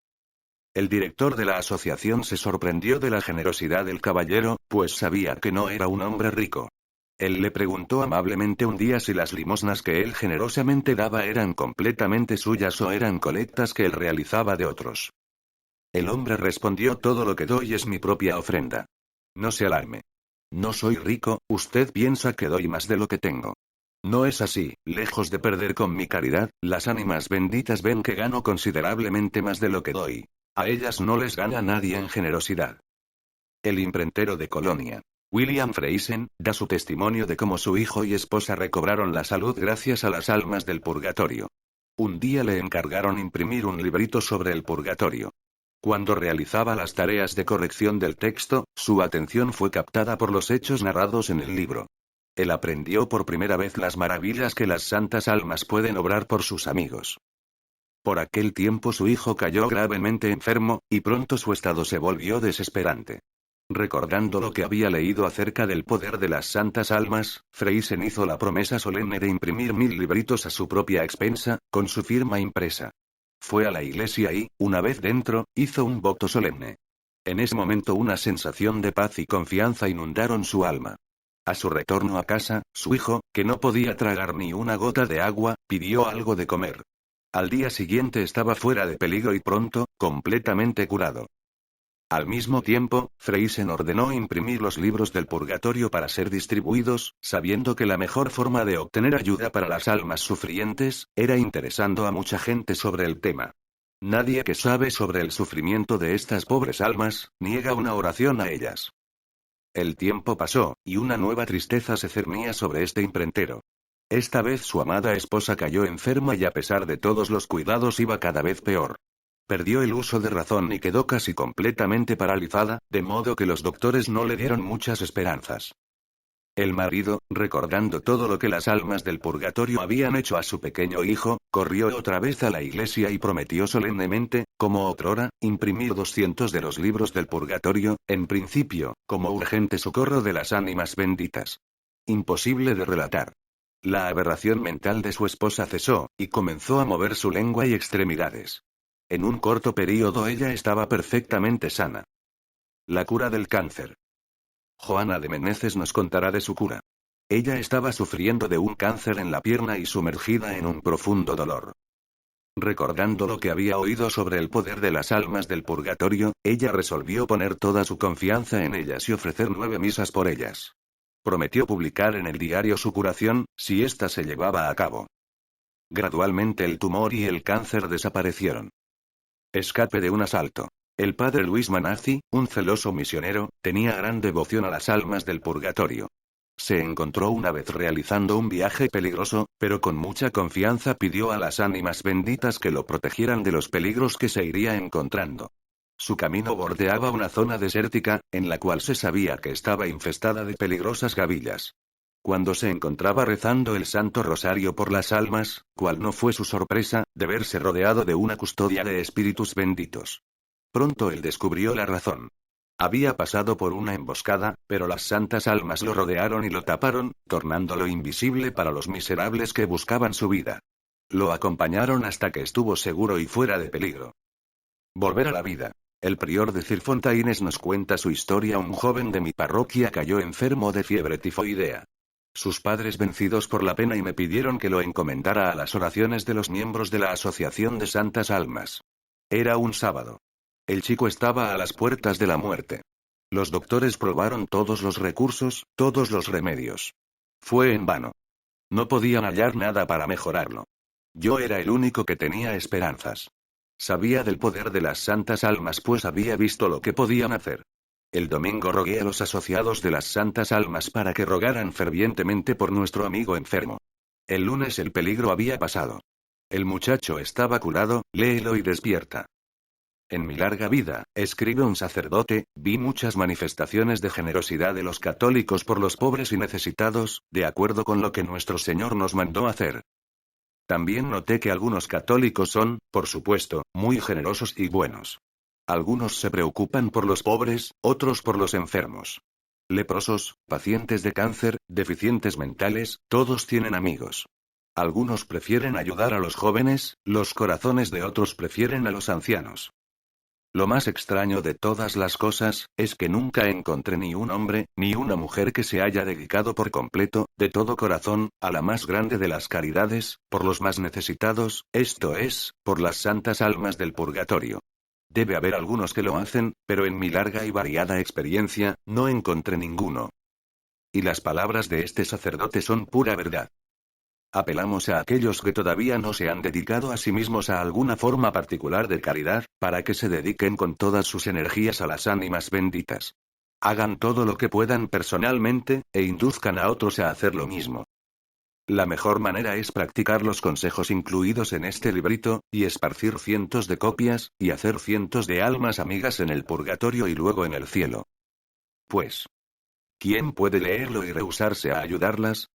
El director de la asociación se sorprendió de la generosidad del caballero, pues sabía que no era un hombre rico. Él le preguntó amablemente un día si las limosnas que él generosamente daba eran completamente suyas o eran colectas que él realizaba de otros. El hombre respondió: todo lo que doy es mi propia ofrenda. No se alarme. No soy rico, usted piensa que doy más de lo que tengo. No es así, lejos de perder con mi caridad, las ánimas benditas ven que gano considerablemente más de lo que doy. A ellas no les gana nadie en generosidad. El imprentero de Colonia, William Friesen, da su testimonio de cómo su hijo y esposa recobraron la salud gracias a las almas del purgatorio. Un día le encargaron imprimir un librito sobre el purgatorio. Cuando realizaba las tareas de corrección del texto, su atención fue captada por los hechos narrados en el libro. Él aprendió por primera vez las maravillas que las santas almas pueden obrar por sus amigos. Por aquel tiempo su hijo cayó gravemente enfermo, y pronto su estado se volvió desesperante. Recordando lo que había leído acerca del poder de las santas almas, Friesen hizo la promesa solemne de imprimir 1000 libritos a su propia expensa, con su firma impresa. Fue a la iglesia y, una vez dentro, hizo un voto solemne. En ese momento una sensación de paz y confianza inundaron su alma. A su retorno a casa, su hijo, que no podía tragar ni una gota de agua, pidió algo de comer. Al día siguiente estaba fuera de peligro y pronto, completamente curado. Al mismo tiempo, Friesen ordenó imprimir los libros del purgatorio para ser distribuidos, sabiendo que la mejor forma de obtener ayuda para las almas sufrientes, era interesando a mucha gente sobre el tema. Nadie que sabe sobre el sufrimiento de estas pobres almas, niega una oración a ellas. El tiempo pasó, y una nueva tristeza se cernía sobre este imprentero. Esta vez su amada esposa cayó enferma y a pesar de todos los cuidados iba cada vez peor. Perdió el uso de razón y quedó casi completamente paralizada, de modo que los doctores no le dieron muchas esperanzas. El marido, recordando todo lo que las almas del purgatorio habían hecho a su pequeño hijo, corrió otra vez a la iglesia y prometió solemnemente, como otrora, imprimir 200 de los libros del purgatorio, en principio, como urgente socorro de las ánimas benditas. Imposible de relatar. La aberración mental de su esposa cesó, y comenzó a mover su lengua y extremidades. En un corto período ella estaba perfectamente sana. La cura del cáncer. Joana de Meneses nos contará de su cura. Ella estaba sufriendo de un cáncer en la pierna y sumergida en un profundo dolor. Recordando lo que había oído sobre el poder de las almas del purgatorio, ella resolvió poner toda su confianza en ellas y ofrecer 9 misas por ellas. Prometió publicar en el diario su curación, si ésta se llevaba a cabo. Gradualmente el tumor y el cáncer desaparecieron. Escape de un asalto. El padre Luis Manazzi, un celoso misionero, tenía gran devoción a las almas del purgatorio. Se encontró una vez realizando un viaje peligroso, pero con mucha confianza pidió a las ánimas benditas que lo protegieran de los peligros que se iría encontrando. Su camino bordeaba una zona desértica, en la cual se sabía que estaba infestada de peligrosas gavillas. Cuando se encontraba rezando el Santo Rosario por las almas, cuál no fue su sorpresa, de verse rodeado de una custodia de espíritus benditos. Pronto él descubrió la razón. Había pasado por una emboscada, pero las santas almas lo rodearon y lo taparon, tornándolo invisible para los miserables que buscaban su vida. Lo acompañaron hasta que estuvo seguro y fuera de peligro. Volver a la vida. El prior de Cirfontaines nos cuenta su historia. Un joven de mi parroquia cayó enfermo de fiebre tifoidea. Sus padres, vencidos por la pena, y me pidieron que lo encomendara a las oraciones de los miembros de la Asociación de Santas Almas. Era un sábado. El chico estaba a las puertas de la muerte. Los doctores probaron todos los recursos, todos los remedios. Fue en vano. No podían hallar nada para mejorarlo. Yo era el único que tenía esperanzas. Sabía del poder de las santas almas, pues había visto lo que podían hacer. El domingo rogué a los asociados de las santas almas para que rogaran fervientemente por nuestro amigo enfermo. El lunes el peligro había pasado. El muchacho estaba curado, léelo y despierta. En mi larga vida, escribe un sacerdote, vi muchas manifestaciones de generosidad de los católicos por los pobres y necesitados, de acuerdo con lo que nuestro Señor nos mandó hacer. También noté que algunos católicos son, por supuesto, muy generosos y buenos. Algunos se preocupan por los pobres, otros por los enfermos. Leprosos, pacientes de cáncer, deficientes mentales, todos tienen amigos. Algunos prefieren ayudar a los jóvenes, los corazones de otros prefieren a los ancianos. Lo más extraño de todas las cosas, es que nunca encontré ni un hombre, ni una mujer que se haya dedicado por completo, de todo corazón, a la más grande de las caridades, por los más necesitados, esto es, por las santas almas del purgatorio. Debe haber algunos que lo hacen, pero en mi larga y variada experiencia, no encontré ninguno. Y las palabras de este sacerdote son pura verdad. Apelamos a aquellos que todavía no se han dedicado a sí mismos a alguna forma particular de caridad, para que se dediquen con todas sus energías a las ánimas benditas. Hagan todo lo que puedan personalmente, e induzcan a otros a hacer lo mismo. La mejor manera es practicar los consejos incluidos en este librito, y esparcir cientos de copias, y hacer cientos de almas amigas en el purgatorio y luego en el cielo. Pues, ¿quién puede leerlo y rehusarse a ayudarlas?